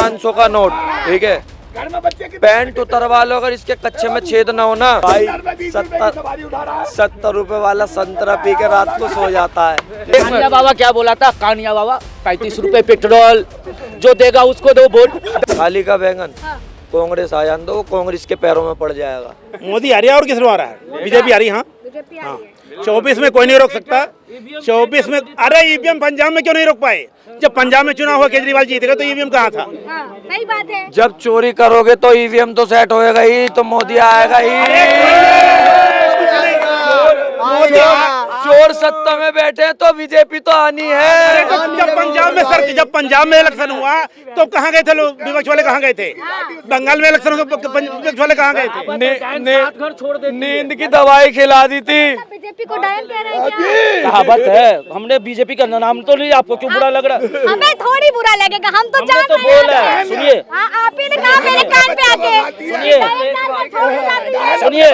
500 का नोट, ठीक है, पैंट उतरवा लो अगर इसके कच्चे में छेद ना हो ना भाई, 70 रुपए वाला संतरा पी के रात को सो जाता है। कानिया बाबा क्या बोला था? कानिया बाबा 35 रुपए पेट्रोल, जो देगा उसको दो वोट। खाली का बैंगन कांग्रेस आ जान दो, वो कांग्रेस के पैरों में पड़ जाएगा। मोदी आ रही है और किस आ रहा है? बीजेपी आ रही है। हाँ 24 में कोई नहीं रोक सकता। 24 में अरे ईवीएम पंजाब में क्यों नहीं रोक पाए? जब पंजाब में चुनाव हुआ केजरीवाल जीतेगा तो ईवीएम कहाँ था? सही बात है। जब चोरी करोगे तो ईवीएम तो सेट होएगा ही, तो मोदी आएगा ही। चोर सत्ता में बैठे तो बीजेपी तो आनी है। जब पंजाब में इलेक्शन हुआ तो कहाँ गए थे लोग? विपक्ष वाले कहाँ गए थे? बंगाल में इलेक्शन हुआ तो विपक्ष वाले कहाँ गए थे? नींद की दवाई खिला दी थी। बीजेपी को डायन कह रहे हैं क्या? कहावत है, हमने बीजेपी का नाम तो नहीं, आपको क्यों बुरा लग रहा है? हमें थोड़ी बुरा लगेगा, हम तो जान तो बोल रहे हैं। सुनिए, आप ही ने कहा मेरे कान पे आके। सुनिए,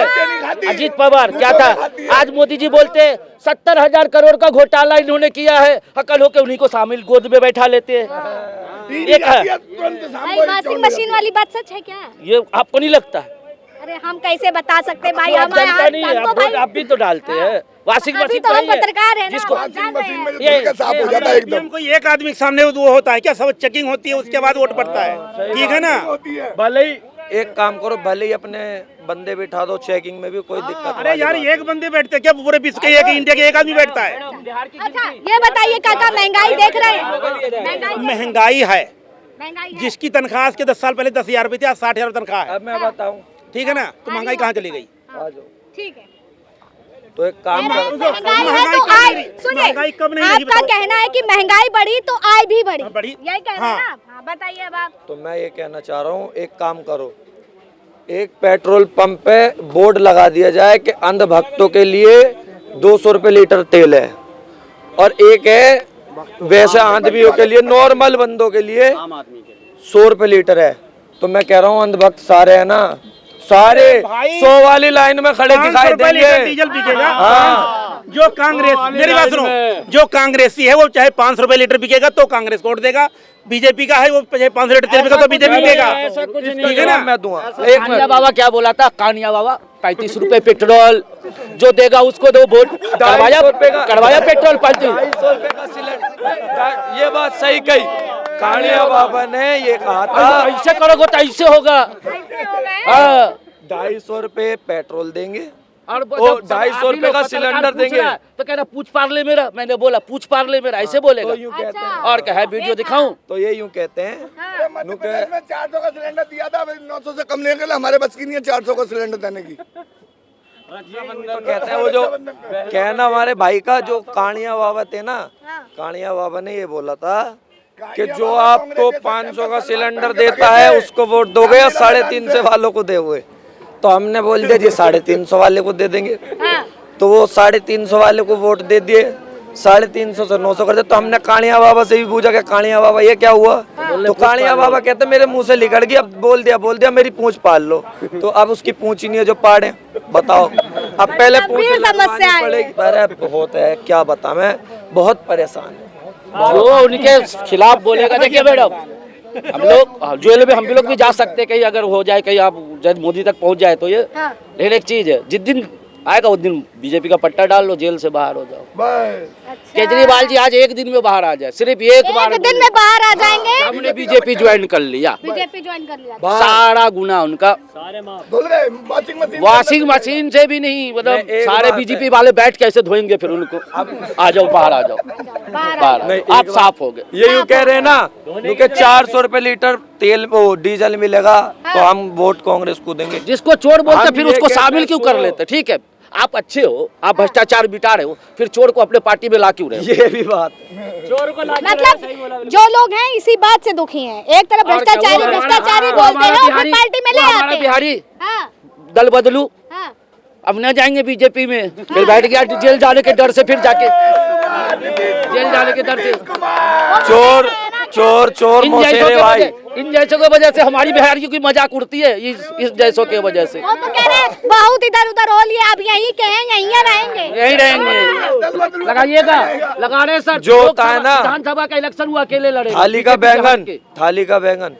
अजीत पवार क्या था? आज मोदी जी बोलते 70,000 करोड़ का घोटाला इन्होंने किया है, अकल होके उन्हीं को शामिल गोद में बैठा लेते हैं। एक है वॉशिंग मशीन वाली बात सच है क्या? ये आपको नहीं लगता? अरे हम कैसे बता सकते भाई, जनता नहीं है, हम तो भाई आप भी तो डालते हैं वॉशिंग अभी मशीन। तो हम पत्रकार हैं ना, जिसको हम जान रहे हैं। ये साफ हो जाता है एकदम। कोई एक आदमी के सामने वो होता है क्या? सब चेकिंग होती है, उसके बाद वोट पड़ता है, ठीक है ना? भले ही एक काम करो, भले ही अपने बंदे बिठा दो चेकिंग में भी, कोई दिक्कत अरे यार एक बंदे बैठते क्या पूरे विश्व के? एक इंडिया के एक आदमी बैठता है। अच्छा ये बताइए काका, महंगाई देख रहे हैं? महंगाई है, महंगाई है। जिसकी तनख्वाह आज के 10 साल पहले 10,000 रुपए थी, आज 60,000 तनख्वाह है। अब मैं बताऊं, ठीक है ना? तो महंगाई कहाँ चली गई? आ जाओ। ठीक है, तो एक काम करो, महंगाई है तो आय, सुनिए महंगाई कब नहीं लगी आपका बताओ? कहना है कि महंगाई बढ़ी तो आय भी बढ़ी, बढ़ी। यही कहना है हाँ। ना आप? हाँ, बताइए अब आप। तो मैं ये कहना चाह रहा हूँ, एक काम करो, एक पेट्रोल पंप पे बोर्ड लगा दिया जाए कि अंधभक्तों के लिए 200 रुपए लीटर तेल है, और एक है वैसे आदमियों के लिए, नॉर्मल बंदों के लिए 100 रुपए लीटर है। तो मैं कह रहा हूँ अंधभक्त सारे है ना, सारे 100 वाली लाइन में खड़े दिखाई देंगे। डीजल बिकेगा। हाँ। जो कांग्रेस, मेरी बात सुनो, जो कांग्रेसी है वो चाहे 500 रुपए लीटर बिकेगा तो कांग्रेस को वोट देगा। बीजेपी का है वो चाहे 500 लीटर तेल बिकेगा तो बीजेपी देगा, ठीक है ना? मैं दूंगा। कानिया बाबा क्या बोला था? कानिया बाबा 35 रुपए पेट्रोल, जो देगा उसको दो वोट। करवाया पेट्रोल 250 रुपए का सिलेंडर। ये बात सही कही कानिया बाबा ने, ये कहा था ऐसे करोगे तो ऐसे होगा। हाँ। 250 रुपए पेट्रोल देंगे और वो 250 रुपए का सिलेंडर देंगे। तो कह रहा पूछ पार्ले मेरा, मैंने बोला पूछ पार्ले मेरा, ऐसे बोलेगा। तो यूं कहते हैं, और क्या है, वीडियो दिखाऊं? तो ये यूं कहते हैं, मध्य प्रदेश में 400 का सिलेंडर दिया था, 900 से कम लेने के लिए हमारे बस की नहीं है 400 का सिलेंडर देने की। तो कहते हैं वो जो कहना हमारे भाई का, जो कानिया बाबा थे ना, कानिया बाबा ने ये बोला था कि जो आपको 500 का सिलेंडर देता है उसको वोट दोगे या 350 वालों को दे हुए? तो हमने बोल दिया जी 350 वाले को दे देंगे। तो वो 350 वाले को वोट दे दिए, 350 से 900 कर दिया। तो हमने कानिया बाबा से भी पूछा कि कानिया बाबा ये क्या हुआ? तो कानिया बाबा कहते मेरे मुंह से निकल गया, अब बोल दिया मेरी पूंछ पाल लो। तो अब उसकी पूंछ ही नहीं है जो पाड़े, बताओ। अब पहले पूंछ समस्या पड़ेगी। अरे बहुत है, क्या बता, मैं बहुत परेशान हूँ। जो उनके खिलाफ बोलेगा, देखिए मैडम, हम लोग जेल में हम भी लोग भी जा सकते हैं, कहीं अगर हो जाए, कहीं आप जब मोदी तक पहुंच जाए तो ये। लेकिन एक चीज है, जिस दिन आएगा उस दिन बीजेपी का पट्टा डाल लो, जेल से बाहर हो जाओ। केजरीवाल जी आज एक दिन में बाहर आ जाए, सिर्फ एक बार दिन में बाहर आ जाएंगे। हमने बीजेपी ज्वाइन कर लिया, बीजेपी ज्वाइन कर लिया, सारा गुना उनका धुल गए वॉशिंग मशीन से भी नहीं, मतलब सारे बीजेपी वाले बैठ कैसे धोएंगे फिर उनको? आ जाओ बाहर, आ जाओ बाहर, आप साफ हो गए। ये यूं कह रहे हैं ना, क्योंकि 400 रुपए लीटर तेल वो डीजल मिलेगा तो हम वोट कांग्रेस को देंगे। जिसको चोर बोलते हम फिर ये उसको कहते शामिल हैं, क्यों कर लेते? ठीक है, आप अच्छे हो, आप भ्रष्टाचार बिटा रहे हो, फिर चोर को अपने पार्टी में ला क्यों रहे हो? ये भी बात, मतलब जो लोग हैं इसी बात से दुखी हैं। एक तरफ भ्रष्टाचारी बोलते हैं और फिर पार्टी में ले आते हैं। बिहारी हाँ, दल बदलू, हाँ। अब न जाएंगे बीजेपी में, फिर बैठ गया जेल जाने के डर से, फिर जाके जेल जाने के डर से चोर चोर चोर इन जैसों मोसेरे के भाई, वजह- इन जैसों की वजह से हमारी बिहारियों की मजाक उड़ती है, इस जैसों की वजह से। वो तो कह रहे हैं बहुत इधर उधर हो लिए, अब यहीं के हैं, यहीं रहेंगे। यही रहेंगे, लगाइएगा, लगा रहे सर। जो होता है ना, विधानसभा का इलेक्शन हुआ, अकेले लड़े। थाली का बैंगन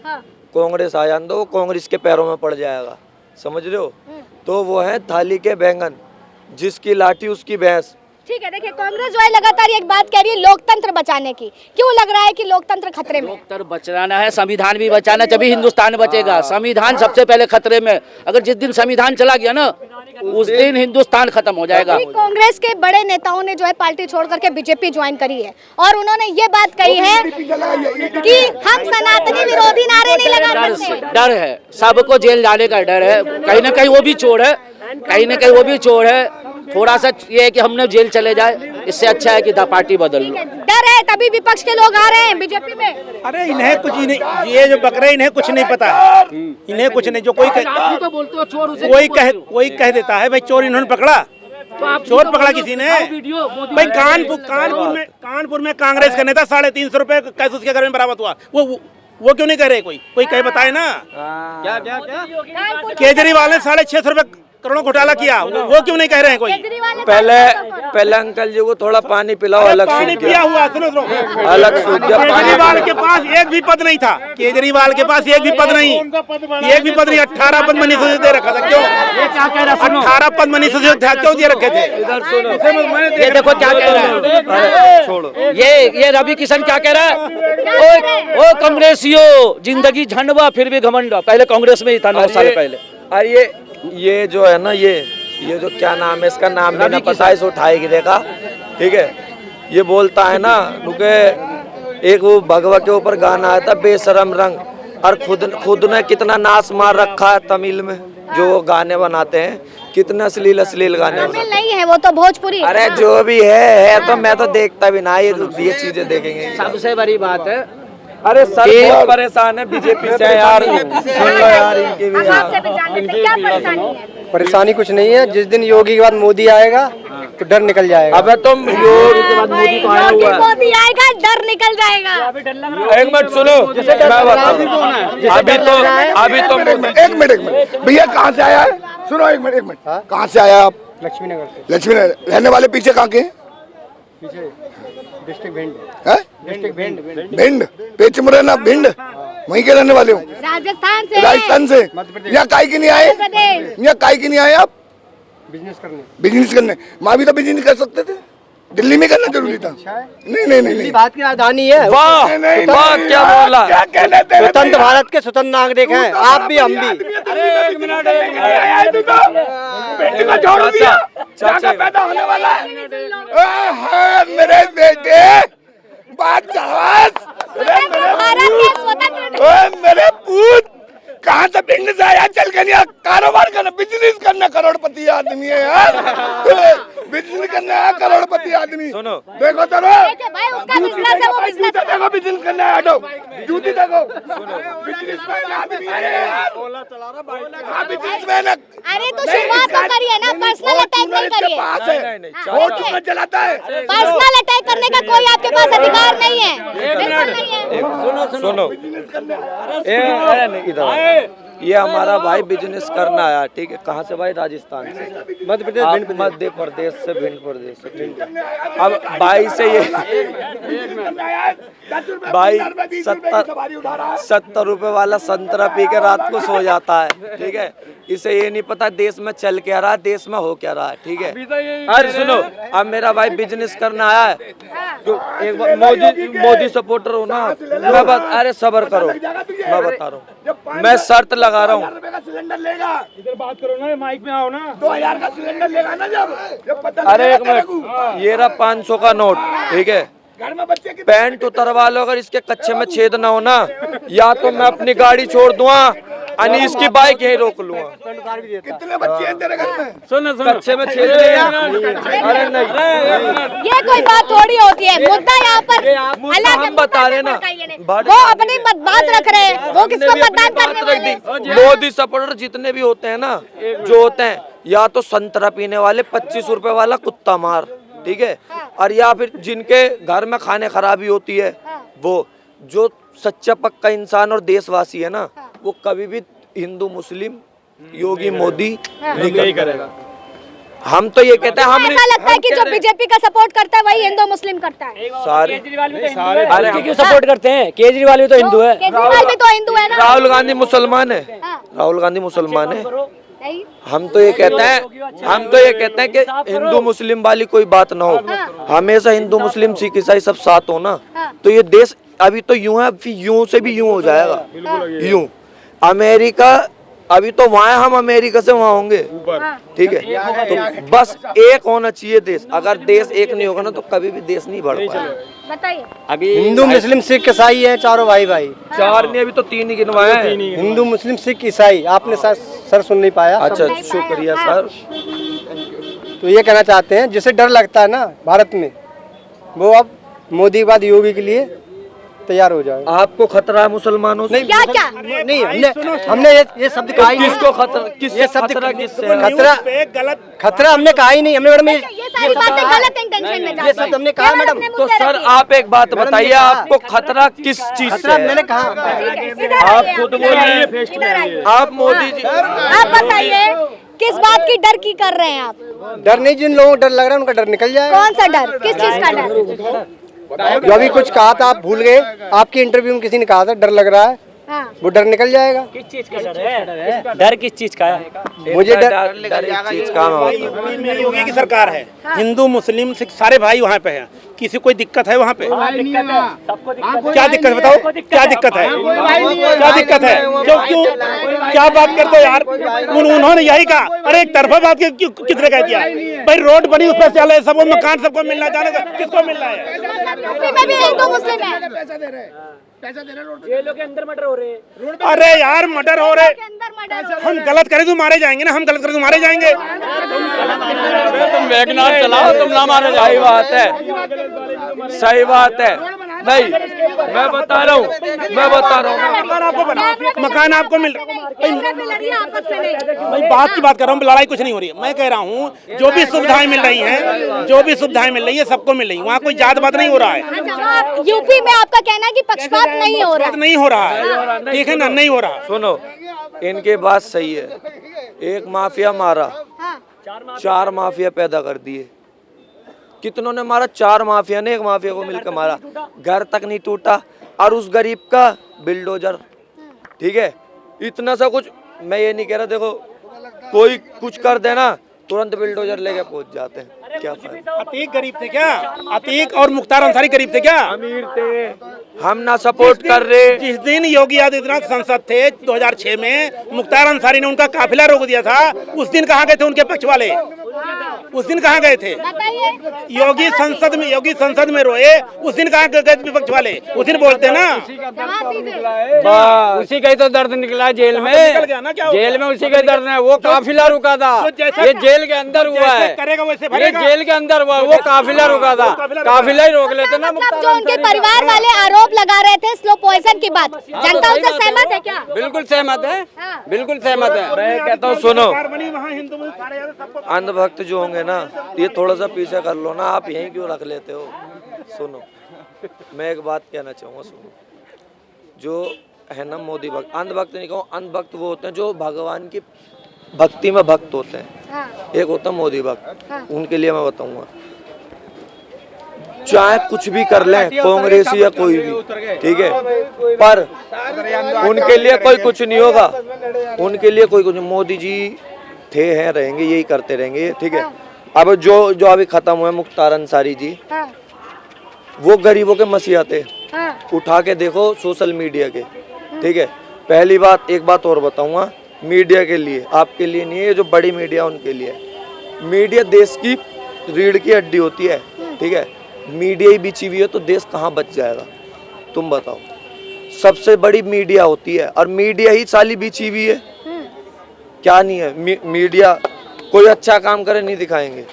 कांग्रेस आ जान दो, कांग्रेस के पैरों में पड़ जाएगा, समझ रहे हो। तो वो है थाली के बैंगन, जिसकी लाठी उसकी भैंस। ठीक है, देखिए कांग्रेस जो है लगातार एक बात कह रही है लोकतंत्र बचाने की। क्यों लग रहा है कि लोकतंत्र खतरे में? लोकतंत्र बचाना है, संविधान भी बचाना है, तभी हिंदुस्तान बचेगा। संविधान सबसे पहले खतरे में, अगर जिस दिन संविधान चला गया ना, उस दिन हिंदुस्तान खत्म हो जाएगा। कांग्रेस के बड़े नेताओं ने जो है पार्टी छोड़ करके बीजेपी ज्वाइन करी है, और उन्होंने ये बात कही है कि हम सनातनी विरोधी नारे नहीं लगा सकते। डर है, सबको जेल जाने का डर है, कहीं ना कहीं वो भी चोर है, कहीं ना कहीं वो भी चोर है। थोड़ा सा ये है कि हमने जेल चले जाए, इससे अच्छा है कि पार्टी बदल लो। डर है, तभी विपक्ष के लोग आ रहे हैं बीजेपी में। अरे इन्हें कुछ ही नहीं, ये जो बकरे इन्हें कुछ नहीं पता है, इन्हें कुछ नहीं। जो कोई कह देता है भाई चोर इन्होंने पकड़ा, चोर पकड़ा किसी ने भाई। कानपुर में कांग्रेस का नेता 350 रुपए कैसे उसके घर में बरामद हुआ, वो क्यों नहीं कह रहे? कोई कहे बताए ना। क्या केजरीवाल ने 650 रुपए करोड़ों घोटाला किया, वो क्यों नहीं कह रहे हैं कोई? पहले अंकल जी को थोड़ा पानी पिलाओ, अलग पानी पिया हुआ, सुनो अलग सूख गया। केजरीवाल के पास एक भी पद नहीं था, केजरीवाल के पास एक भी पद नहीं, 18 पद मनीष सिसोदिया दे रखा था। क्यों? ये क्या कह रहा है? 18 पद मनीष सिसोदिया क्यों दे रखे थे? इधर सुनो, ये देखो क्या कह रहा है, छोड़ो। ये रवि किशन क्या कह रहा है? ओ कांग्रेसियों, जिंदगी झंडवा फिर भी घमंडा। पहले कांग्रेस में ही था 9 साल पहले। अरे ये जो है ना, ये जो क्या नाम है, इसका नाम नहीं ना पता, इसे उठाए गिरेगा, ठीक है। ये बोलता है ना, क्योंकि एक वो भगवा के ऊपर गाना आया था, बेशरम रंग, और खुद ने कितना नाश मार रखा है तमिल में, जो गाने बनाते हैं, कितने अश्लील गाने। तमिल नहीं है वो, तो भोजपुरी। अरे जो भी है तो मैं तो देखता भी ना, ये चीजें देखेंगे। सबसे बड़ी बात है, अरे सर बहुत परेशान है बीजेपी से यार, सुन लो यार इनकी भी। आपसे भी जान लेते हैं, क्या परेशानी है? परेशानी कुछ नहीं है, जिस दिन योगी के बाद मोदी आएगा तो डर निकल जाएगा। अबे तुम योगी के बाद मोदी तो आया हुआ है, मोदी आएगा डर निकल जाएगा। एक मिनट सुनो, मैं बताऊं। अभी तो एक मिनट भैया, कहाँ से आया है? सुनो एक मिनट कहाँ से आया आप? लक्ष्मीनगर से। लक्ष्मीनगर रहने वाले, पीछे कहाँ के? पीछे डिस्ट्रिक्ट भिंड। डिस्ट्रिक्ट भिंड, पेचमुरैना भिंड, वहीं के रहने वाले हो? राजस्थान से। यहाँ काहे के नहीं आए? यहाँ काहे के नहीं आए आप? बिजनेस करने। वहाँ भी तो बिजनेस कर सकते थे, दिल्ली में करना जरूरी था। नहीं, बात की राजधानी है। वाह वाह, क्या बोला। स्वतंत्र भारत के स्वतंत्र नागरिक हैं आप भी, हम भी। पैदा होने वाला है मेरे बेटे, बात मेरे पूत, कहाँ से पिंड से आया? चल के नहीं, कारोबार करना, बिजनेस करना, करोड़पति आदमी है यार, बिजनेस करना है, करोड़पति आदमी। सुनो देखो तो देखो, बिजनेस करना है, हटो जूती देखो, बिजनेसमैन आदमी है यार, बिजनेसमैन। अरे तो शुरुआत तो करिए ना, पर्सनल अटैक नहीं करिए। वो चुप चलाता है, पर्सनल अटैक करने का कोई आपके पास अधिकार नहीं है। सुनो, इधर ये हमारा भाई बिजनेस करना आया, ठीक है। कहाँ से भाई? राजस्थान से, मध्य प्रदेश से, भिंड प्रदेश से। अब भाई से ये भाई 70 रुपए वाला संतरा पी के रात को सो जाता है, ठीक है। इसे ये नहीं पता देश में चल क्या रहा है, देश में हो क्या रहा है, ठीक है। अरे सुनो, अब मेरा भाई बिजनेस करना आया है, जो एक बार मोदी सपोर्टर हो ना, अरे सब्र करो, मैं बता रहा हूँ, मैं शर्त लगा रहा हूँ। सिलेंडर लेगा, इधर बात करो ना, माइक में आओ ना। 2000 का सिलेंडर लेगा ना जब पता। अरे एक मिनट, ये रहा 500 का नोट, ठीक है। घर में बच्चे की पैंट उतरवा लो, अगर इसके कच्चे में छेद ना हो ना, या तो मैं अपनी गाड़ी छोड़ दूंगा, अनीस की बाइक यही रोक लूंगा। कितने बच्चे हैं तेरे घर में? सुन कच्चे में छेद नहीं। अरे नहीं, ये कोई बात थोड़ी होती है, मुद्दा यहाँ पर अलग है। हम बता रहे ना, वो अपनी बात रख रहे हैं, वो किसको मतदान करने वाले हैं? मोदी सपोर्टर जितने भी होते हैं ना, जो होते हैं, या तो संतरा पीने वाले 25 रुपए वाला कुत्ता मार, ठीक है, और या फिर जिनके घर में खाने खराबी होती है वो, जो सच्चा पक्का इंसान और देशवासी है ना, वो कभी भी हिंदू मुस्लिम योगी मोदी नहीं करेगा। हम तो ये कहते हैं, हम ऐसा लगता है कि जो बीजेपी का सपोर्ट करता है वही हिंदू मुस्लिम करता है। सारे अरे क्यों सपोर्ट करते हैं? केजरीवाल भी तो हिंदू है। केजरीवाल भी तो हिंदू है ना। राहुल गांधी मुसलमान है, राहुल गांधी मुसलमान है। हम तो ये कहते हैं कि हिंदू मुस्लिम वाली कोई बात ना हो, हमेशा हिंदू मुस्लिम सिख ईसाई सब साथ हो ना, तो ये देश अभी तो यूं है, फिर यूं से भी यूं हो जाएगा। यूं अमेरिका अभी तो वहाँ है, हम अमेरिका से वहाँ होंगे, ठीक है। तो बस एक होना चाहिए देश, अगर देश एक नहीं होगा ना तो कभी भी देश नहीं बढ़ पाएगा। बताइए। अभी हिंदू मुस्लिम सिख ईसाई है, चारों भाई भाई। चार नहीं, अभी तो तीन ही गिनवाए हैं। हिंदू मुस्लिम सिख ईसाई, आपने सर सुन नहीं पाया। अच्छा, शुक्रिया सर। तो ये कहना चाहते हैं, जिसे डर लगता है ना भारत में, वो अब मोदी के बाद योगी के लिए तैयार हो जाए। आपको खतरा है मुसलमानों से? क्या क्या? नहीं, हमने ये शब्द कहा ही नहीं। किसको खतरा? किससे खतरा? किससे खतरा हमने कहा ही नहीं। हमने मैडम ये सारी बातें गलत इंटेंशन में ये शब्द हमने कहा मैडम। तो सर आप एक बात बताइए, आपको खतरा किस चीज से है? मैंने कहा आप खुद बोलिए, आप मोदी जी आप बताइए किस बात की डर की कर रहे हैं आप? डर नहीं, जिन लोगों को डर लग रहा है उनका डर निकल जाएगा। कौन सा डर? किस चीज का डर? जो अभी कुछ कहा था आप भूल गए, आपके इंटरव्यू में किसी ने कहा था डर लग रहा है, वो डर निकल जाएगा। किस चीज का डर है? डर किस चीज का है? मुझे डर एक चीज का योगी की सरकार है, हिंदू मुस्लिम सिख सारे भाई वहाँ पे हैं, किसी कोई दिक्कत है वहाँ पे? क्या दिक्कत है बताओ, क्या दिक्कत है? क्या दिक्कत है? क्यों क्या बात करते हो यार? उन्होंने यही कहा। अरे एक तरफा बात किसने कह दिया? भाई रोड बनी उस पर चले, सबको मकान सबको मिलना, जाने किसको मिल रहा है? में भी हिंदू मुस्लिम है। जेलों के अंदर मर्डर हो रहे हैं। अरे यार मर्डर हो रहे, हम गलत करें तो मारे जाएंगे ना, हम गलत करें तो मारे जाएंगे। तुम वैगनार चलाओ, तुम ना मारे। सही बात है, सही बात है। नहीं, मैं बता रहा हूँ मकान आपको बना, मकान आपको मिल भाई बात की बात कर रहा हूँ, लड़ाई कुछ नहीं हो रही है। मैं कह रहा हूँ जो भी सुविधाएं मिल रही हैं, जो भी सुविधाएं मिल रही है सबको मिल रही है, वहाँ कोई जात बात नहीं हो रहा है। यूपी में आपका कहना है कि पक्षपात नहीं हो रहा? नहीं हो रहा है, ठीक है ना, नहीं हो रहा। सुनो, इनके बात सही है। एक माफिया मारा, चार माफिया पैदा कर दिए। कितनों ने मारा? चार माफिया ने एक माफिया को मिलकर मारा, घर तक नहीं टूटा। और उस गरीब का बिल्डोजर, ठीक है, इतना सा कुछ। मैं ये नहीं कह रहा, देखो कोई कुछ कर देना तुरंत बिल्डोजर लेके पहुंच जाते हैं, क्या फायदा? अतीक गरीब थे क्या? अतीक और मुख्तार अंसारी गरीब थे क्या? अमीर थे। हम ना सपोर्ट कर रहे। जिस दिन योगी आदित्यनाथ संसद थे 2006 में, मुख्तार अंसारी ने उनका काफिला रोक दिया था, उस दिन कहाँ गए थे उनके पक्ष वाले? उस दिन कहाँ गए थे? योगी संसद में रोए, उस दिन कहाँ गए विपक्ष वाले? उस दिन बोलते ना, उसी का ही तो दर्द निकला जेल में। जेल में उसी का ही दर्द है। वो काफिला रुका था, ये जेल के अंदर हुआ है, ये जेल के अंदर हुआ, वो काफिला रुका था, काफिला ही रोक लेते ना। मतलब जो उनके परिवार वाले आरोप लगा रहे थे स्लो पॉइजन की बात, जनता उनसे सहमत है क्या? बिल्कुल सहमत है, बिल्कुल सहमत है। मैं कहता हूँ सुनो, अंधभक्त जो होंगे ना, ये थोड़ा सा पीछे कर लो ना, आप यहीं क्यों रख लेते हो? सुनो, मैं एक बात कहना चाहूँगा, सुनो, जो है ना मोदी भक्त, अंधभक्त नहीं कहूँ, अंधभक्त वो होते हैं जो भगवान की भक्ति में भक्त होते हैं। एक होता है मोदी भक्त, उनके लिए मैं बताऊंगा, चाहे कुछ भी कर लें, कांग्रेसी या कोई भी, ठीक है, पर उनके लिए कोई कुछ नहीं होगा, उनके लिए कोई कुछ। मोदी जी थे, हैं, रहेंगे, यही करते रहेंगे, ठीक है। अब जो अभी खत्म हुए मुख्तार अंसारी जी, वो गरीबों के मसीहा थे। उठा के देखो सोशल मीडिया के, ठीक है। पहली बात, एक बात और बताऊंगा, मीडिया के लिए, आपके लिए नहीं है, जो बड़ी मीडिया उनके लिए। मीडिया देश की रीढ़ की हड्डी होती है, ठीक है। मीडिया ही बिछी हुई है तो देश कहाँ बच जाएगा? तुम बताओ। सबसे बड़ी मीडिया होती है और मीडिया ही साली बिछी हुई है, क्या नहीं है? मीडिया कोई अच्छा काम करे नहीं दिखाएंगे।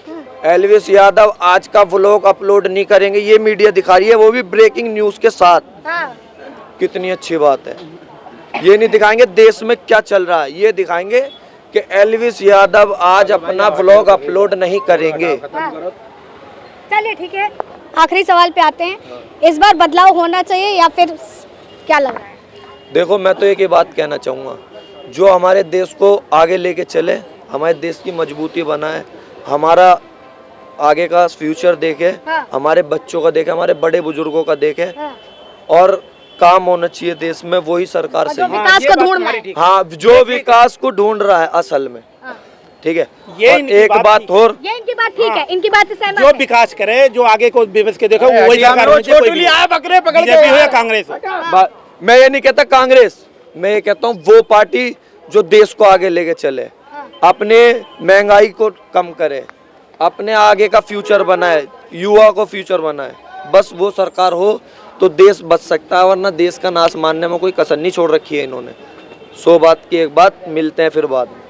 एलवीएस यादव आज का व्लॉग अपलोड नहीं करेंगे, ये मीडिया दिखा रही है, वो भी ब्रेकिंग न्यूज के साथ। कितनी अच्छी बात है। ये नहीं दिखाएंगे देश में क्या चल रहा है, ये दिखाएंगे कि एलवीएस यादव आज अपना व्लॉग अपलोड नहीं करेंगे। चलिए ठीक है, आखिरी सवाल पे आते हैं, इस बार बदलाव होना चाहिए या फिर क्या लग रहा है? देखो मैं तो एक ही बात कहना चाहूँगा, जो हमारे देश को आगे लेके चले, हमारे देश की मजबूती बनाए, हमारा आगे का फ्यूचर देखे, हाँ। हमारे बच्चों का देखे, हमारे बड़े बुजुर्गों का देखे, हाँ। और काम होना चाहिए देश में, वही सरकार और सही जो है। विकास को ढूंढ रहा है। हाँ, जो विकास को ढूंढ रहा है असल में, हाँ। ठीक है। ये और इनकी एक बात बात ठीक और, ये इनकी बात ठीक है, इनकी बात से सहमत जो है। विकास करे, जो आगे को विकास के देखो, वही सरकार होनी चाहिए, कोई भी। बीजेपी हो या कांग्रेस हो। मैं ये नहीं कहता कांग्रेस, मैं ये कहता हूँ वो पार्टी जो देश को आगे लेके चले, अपने महंगाई को कम करे, अपने आगे का फ्यूचर बनाए, युवा को फ्यूचर बनाए, बस वो सरकार हो तो देश बच सकता है, वरना देश का नाश मानने में कोई कसर नहीं छोड़ रखी है इन्होंने। 100 बात की एक बात, मिलते हैं फिर बाद में।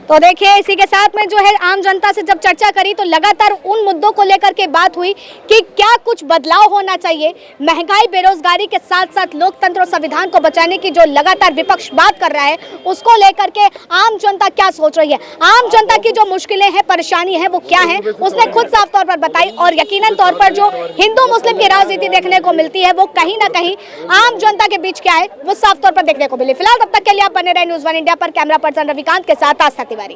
तो देखिए, इसी के साथ में जो है आम जनता से जब चर्चा करी तो लगातार उन मुद्दों को लेकर के बात हुई कि क्या कुछ बदलाव होना चाहिए, महंगाई बेरोजगारी के साथ साथ लोकतंत्र और संविधान को बचाने की जो लगातार विपक्ष बात कर रहा है, उसको लेकर के आम जनता क्या सोच रही है, आम जनता की जो मुश्किलें हैं, परेशानी है, वो क्या है, उसने खुद साफ तौर पर बताई। और यकीनन तौर पर जो हिंदू मुस्लिम की राजनीति देखने को मिलती है, वो कहीं ना कहीं आम जनता के बीच क्या है, वो साफ तौर पर देखने को मिली। फिलहाल तब तक के लिए आप बने रहे न्यूज़ 1 इंडिया पर। कैमरा पर्सन रविकांत के साथ आस्था तिवारी।